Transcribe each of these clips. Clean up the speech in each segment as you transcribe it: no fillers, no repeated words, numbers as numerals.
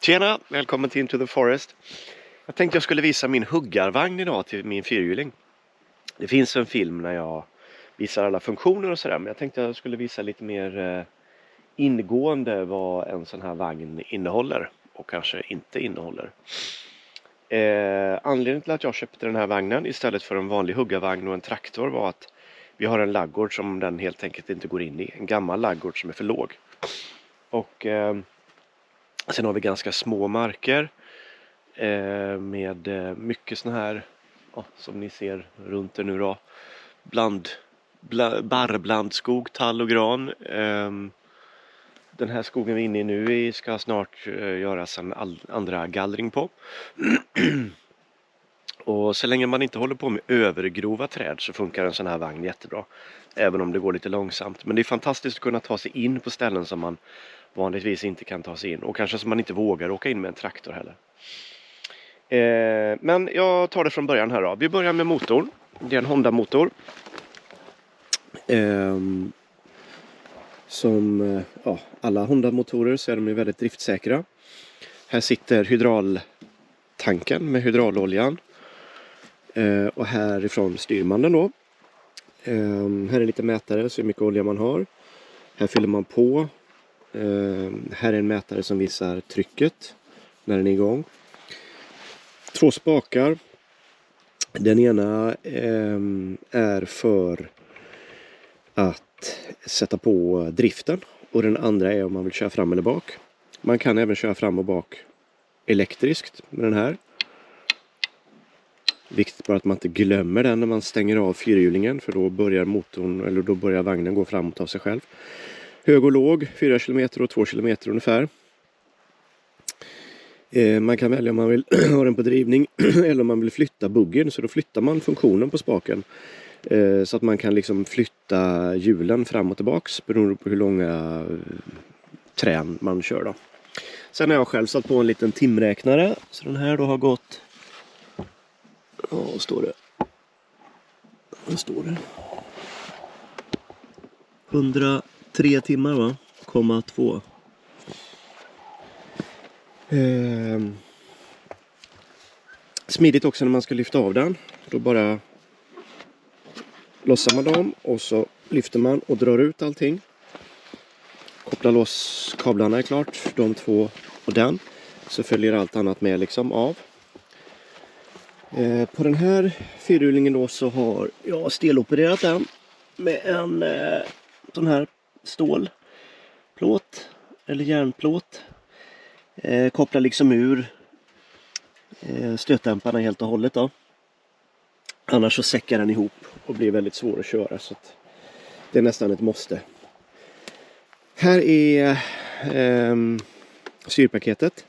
Tjena, välkommen till Into the Forest. Jag tänkte jag skulle visa min huggarvagn idag till min fyrhjuling. Det finns en film när jag visar alla funktioner och sådär, men jag tänkte jag skulle visa lite mer ingående vad en sån här vagn innehåller och kanske inte innehåller. Anledningen till att jag köpte den här vagnen istället för en vanlig huggarvagn och en traktor var att vi har en laggård som den helt enkelt inte går in i. En gammal laggård som är för låg. Och sen har vi ganska små marker med mycket sån här, som ni ser runt det nu då, barrblandskog, tall och gran. Den här skogen vi är inne i nu ska snart göras en andra gallring på. Och så länge man inte håller på med övergrova träd så funkar en sån här vagn jättebra. Även om det går lite långsamt. Men det är fantastiskt att kunna ta sig in på ställen som man vanligtvis inte kan ta sig in. Och kanske som man inte vågar åka in med en traktor heller. Men jag tar det från början här då. Vi börjar med motorn. Det är en Honda-motor. Som alla Honda-motorer så är de väldigt driftsäkra. Här sitter hydraultanken med hydrauloljan. Och härifrån styr man den då. Här är lite mätare så hur mycket olja man har. Här fyller man på. Här är en mätare som visar trycket när den är igång. 2 spakar. Den ena är för att sätta på driften. Och den andra är om man vill köra fram eller bak. Man kan även köra fram och bak elektriskt med den här. Viktigt bara att man inte glömmer den när man stänger av fyrhjulingen. För då börjar motorn, eller då börjar vagnen gå framåt av sig själv. Hög och låg, 4 km och 2 km ungefär. Man kan välja om man vill ha den på drivning eller om man vill flytta buggen. Så då flyttar man funktionen på spaken. Så att man kan liksom flytta hjulen fram och tillbaks beroende på hur långa trän man kör då. Sen har jag själv satt på en liten timräknare. Så den här då har gått... vad står det? Vad står det? 103 timmar va? 0,2. Smidigt också när man ska lyfta av den. Då bara lossar man dem och så lyfter man och drar ut allting. Kopplar loss kablarna är klart. De 2 och den. Så följer allt annat med liksom av. På den här fyrhjulingen då så har jag stelopererat den med en sån här stålplåt eller järnplåt. Kopplar liksom ur stötdämparna helt och hållet då. Annars så säckar den ihop och blir väldigt svår att köra så att det är nästan ett måste. Här är styrpaketet.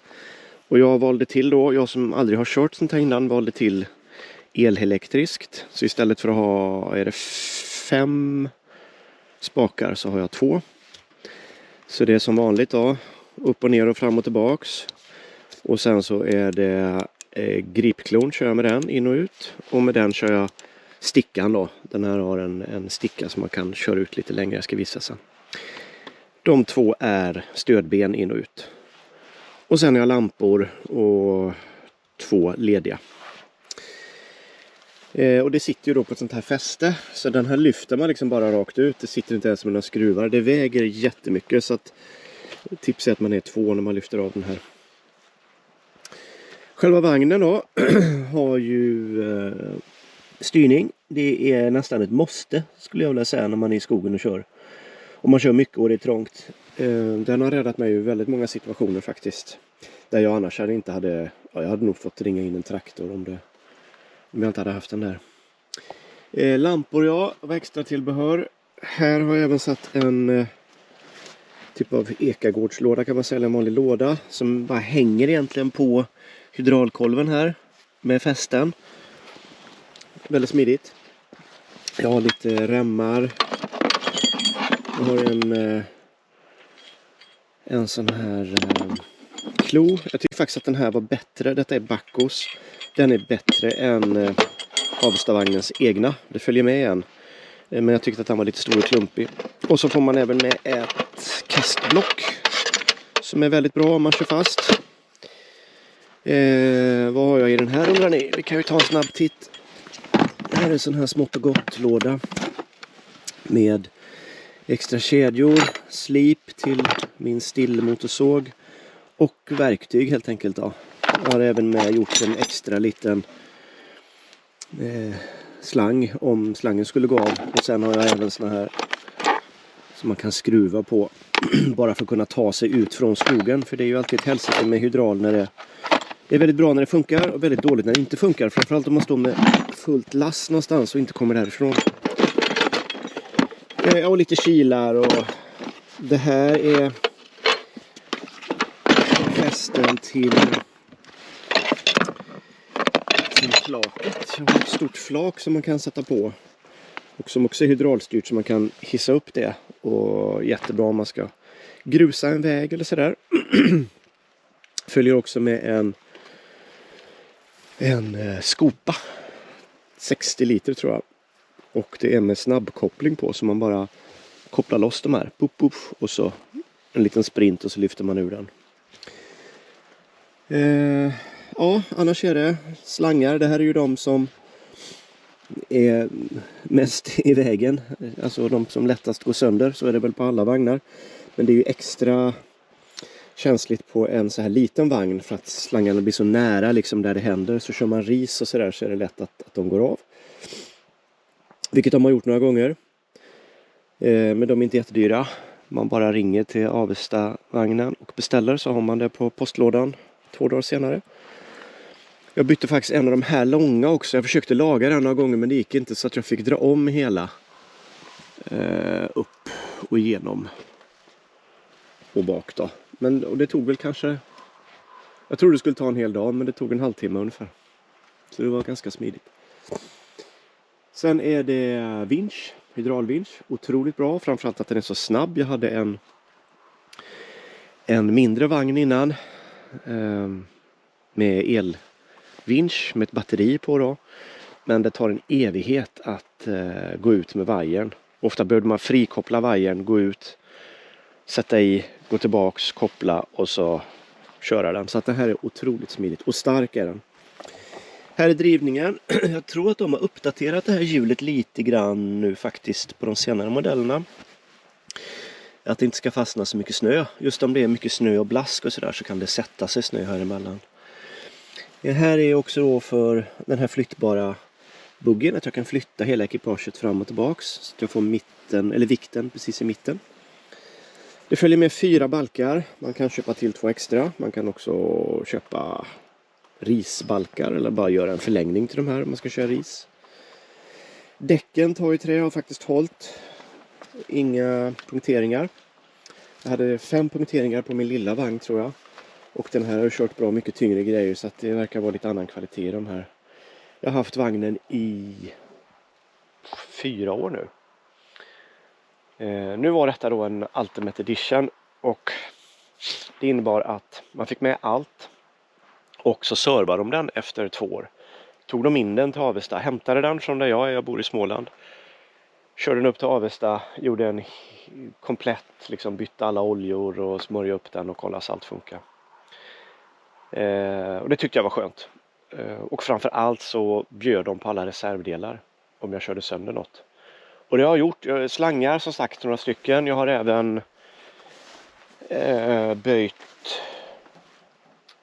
Och jag valde till då, jag som aldrig har kört sånt här innan, valde till elelektriskt. Så istället för att ha 5 spakar så har jag 2. Så det är som vanligt då, upp och ner och fram och tillbaks. Och sen så är det gripklon, kör jag med den in och ut. Och med den kör jag stickan då. Den här har en sticka som man kan köra ut lite längre, jag ska visa sen. De 2 är stödben in och ut. Och sen har jag lampor och 2 lediga. Och det sitter ju då på ett sånt här fäste. Så den här lyfter man liksom bara rakt ut. Det sitter inte ens med några skruvar. Det väger jättemycket så att tips är att man är 2 när man lyfter av den här. Själva vagnen då har ju styrning. Det är nästan ett måste skulle jag vilja säga när man är i skogen och kör. Om man kör mycket och det är trångt. Den har räddat mig i väldigt många situationer faktiskt. Där jag annars inte hade... Ja, jag hade nog fått ringa in en traktor om jag inte hade haft den där. Lampor och extra tillbehör. Här har jag även satt en typ av ekagårdslåda kan man säga. En vanlig låda som bara hänger egentligen på hydraulkolven här. Med fästen. Väldigt smidigt. Jag har lite remmar. Jag har en sån här klo. Jag tycker faktiskt att den här var bättre. Detta är Backos. Den är bättre än Avestavagnens egna. Det följer med igen. Men jag tyckte att den var lite stor och klumpig. Och så får man även med ett kastblock. Som är väldigt bra om man kör fast. Vad har jag i den här undrar ni? Vi kan ju ta en snabb titt. Här är en sån här smått och gott låda. Med extra kedjor, slip till min stillmotorsåg. Och verktyg helt enkelt då. Jag har även med gjort en extra liten slang om slangen skulle gå av. Och sen har jag även såna här som man kan skruva på. Bara för att kunna ta sig ut från skogen. För det är ju alltid ett hälsike med hydral när det är väldigt bra när det funkar och väldigt dåligt när det inte funkar. Framförallt om man står med fullt lass någonstans och inte kommer därifrån. Och lite kilar och det här är fästen till flaket. Jag har ett stort flak som man kan sätta på. Och som också är hydraulstyrt så man kan hissa upp det. Och jättebra om man ska grusa en väg eller sådär. Följer också med en skopa. 60 liter tror jag. Och det är med snabbkoppling på så man bara kopplar loss de här. Puff, puff, och så en liten sprint och så lyfter man ur den. Ja, annars är det slangar. Det här är ju de som är mest i vägen. Alltså de som lättast går sönder. Så är det väl på alla vagnar. Men det är ju extra känsligt på en så här liten vagn. För att slangarna blir så nära liksom där det händer. Så kör man ris och sådär så är det lätt att de går av. Vilket de har gjort några gånger. Men de är inte jättedyra. Man bara ringer till Avesta-vagnen och beställer så har man det på postlådan 2 dagar senare. Jag bytte faktiskt en av de här långa också. Jag försökte laga den några gånger men det gick inte så att jag fick dra om hela upp och igenom och bak då. Och det tog väl kanske, jag tror det skulle ta en hel dag men det tog en halvtimme ungefär. Så det var ganska smidigt. Sen är det vinsch, hydraulvinsch. Otroligt bra, framförallt att den är så snabb. Jag hade en mindre vagn innan med elvinsch med ett batteri på då. Men det tar en evighet att gå ut med vajern. Ofta behöver man frikoppla vajern, gå ut, sätta i, gå tillbaks, koppla och så köra den. Så att det här är otroligt smidigt och stark är den. Här är drivningen. Jag tror att de har uppdaterat det här hjulet lite grann nu faktiskt på de senare modellerna. Att det inte ska fastna så mycket snö. Just om det är mycket snö och blask och sådär så kan det sätta sig snö här emellan. Det här är också då för den här flyttbara buggen. Att jag kan flytta hela ekipaget fram och tillbaks. Så att jag får vikten precis i mitten. Det följer med 4 balkar. Man kan köpa till 2 extra. Man kan också köpa risbalkar eller bara göra en förlängning till de här om man ska köra ris. Däcken tar ju trä, har faktiskt hållit. Inga punkteringar. Jag hade 5 punkteringar på min lilla vagn tror jag. Och den här har kört bra mycket tyngre grejer så att det verkar vara lite annan kvalitet i de här. Jag har haft vagnen i 4 år nu. Nu var detta då en Ultimate Edition och det innebar att man fick med allt. Och så servade de den efter 2 år. Tog de in den till Avesta, hämtade den från där jag bor i Småland. Körde den upp till Avesta, gjorde en komplett, liksom bytte alla oljor och smörjde upp den och kollade så allt funkar. Och det tyckte jag var skönt. Och framförallt så bjöd de på alla reservdelar om jag körde sönder något. Och det har jag gjort. Slangar som sagt några stycken. Jag har även böjt.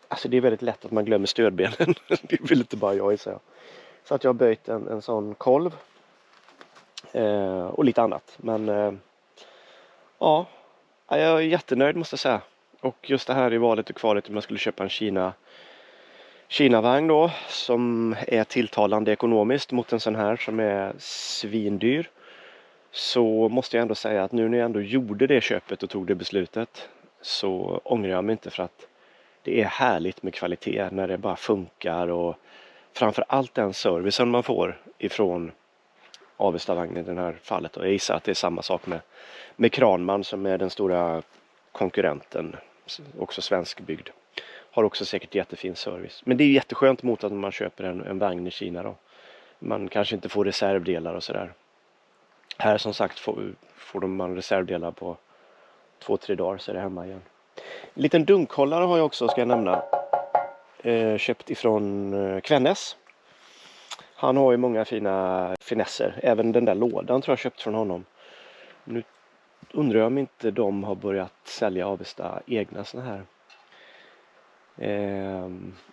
Alltså det är väldigt lätt att man glömmer stödbenen. Det vill inte bara jag säga. Så att jag har böjt en sån kolv. Och lite annat. Men ja, jag är jättenöjd måste jag säga. Och just det här i valet och kvalet om jag skulle köpa en Kina-vagn då. Som är tilltalande ekonomiskt mot en sån här som är svindyr. Så måste jag ändå säga att nu när jag ändå gjorde det köpet och tog det beslutet. Så ångrar jag mig inte för att det är härligt med kvalitet när det bara funkar. Och framförallt den servicen man får ifrån Avesta-vagnen i det här fallet. Och jag gissar att det är samma sak med Kranman som är den stora konkurrenten. Också svenskbyggd. Har också säkert jättefin service. Men det är jätteskönt mot att man köper en vagn i Kina då. Man kanske inte får reservdelar och sådär. Här som sagt får man reservdelar på 2-3 dagar så är det hemma igen. En liten dunkhållare har jag också ska jag nämna. köpt ifrån Kvennes. Han har ju många fina finesser. Även den där lådan tror jag köpt från honom. Nu undrar jag om inte de har börjat sälja Avesta egna såna här.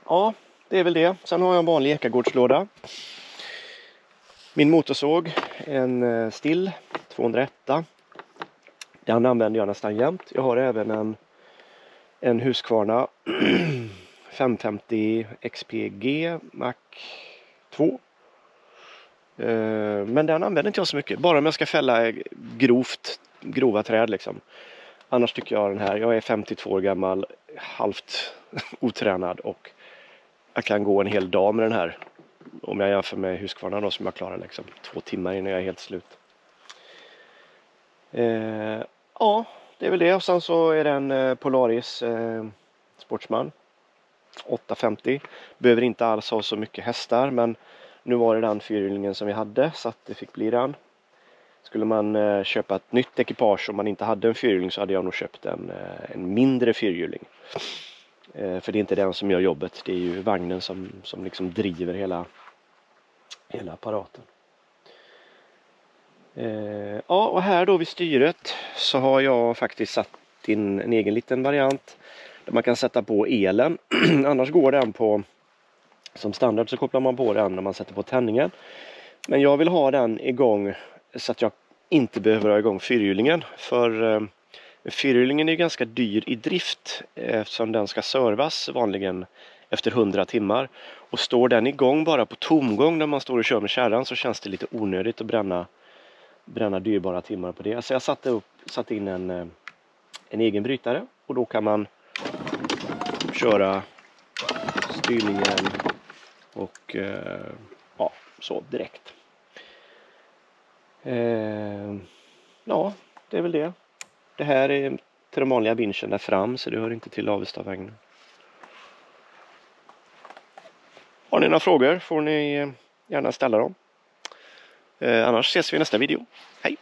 Ja, det är väl det. Sen har jag en vanlig ekagårdslåda. Min motorsåg, en Stihl 201. Den använder jag nästan jämt. Jag har även en Husqvarna 550 XPG Mac 2. Men den använder inte jag så mycket. Bara om jag ska fälla grova träd liksom. Annars tycker jag den här. Jag är 52 år gammal. Halvt otränad. Och jag kan gå en hel dag med den här. Om jag jämför med Husqvarna då, som jag klarar liksom 2 timmar innan jag är helt slut. Ja, det är väl det. Och sen så är det en Polaris Sportsman 850. Behöver inte alls ha så mycket hästar, men nu var det den fyrhjulingen som vi hade, så att det fick bli den. Skulle man köpa ett nytt ekipage om man inte hade en fyrhjuling, så hade jag nog köpt en mindre fyrhjuling. För det är inte den som gör jobbet, det är ju vagnen som liksom driver hela apparaten. Ja, och här då vid styret så har jag faktiskt satt in en egen liten variant där man kan sätta på elen. Annars går den på, som standard så kopplar man på den när man sätter på tändningen. Men jag vill ha den igång så att jag inte behöver ha igång fyrhjulingen. För fyrhjulingen är ganska dyr i drift eftersom den ska servas vanligen efter 100 timmar. Och står den igång bara på tomgång när man står och kör med kärran, så känns det lite onödigt att bränna dyrbara timmar på det. Så jag satte in en egen brytare, och då kan man köra styrningen och ja, så direkt. Ja, det är väl det. Det här är till de vanliga vinschen där fram, så det hör inte till Avesta-vagnen. Har ni några frågor får ni gärna ställa dem. Annars ses vi i nästa video. Hej!